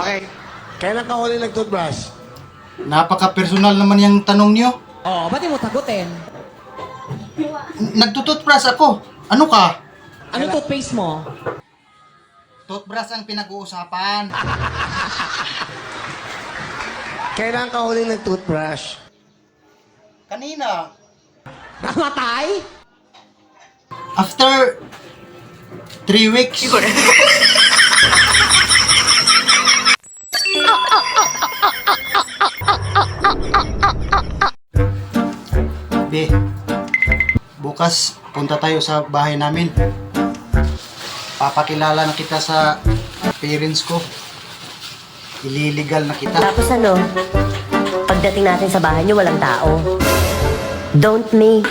Okay. Kailan ka huli nag-toothbrush? Napaka-personal naman yung tanong niyo. Oo, ba't di mo sagutin? Nagtututbrush ako. Ano ka? Ano toothpaste mo? Toothbrush ang pinag-uusapan. Kailan ka huli nag-toothbrush? Kanina. Namatay? After 3 weeks. Be, bukas punta tayo sa bahay namin. Papakilala na kita sa parents ko. Ililigal na kita. Tapos ano, pagdating natin sa bahay niyo, walang tao. Don't me.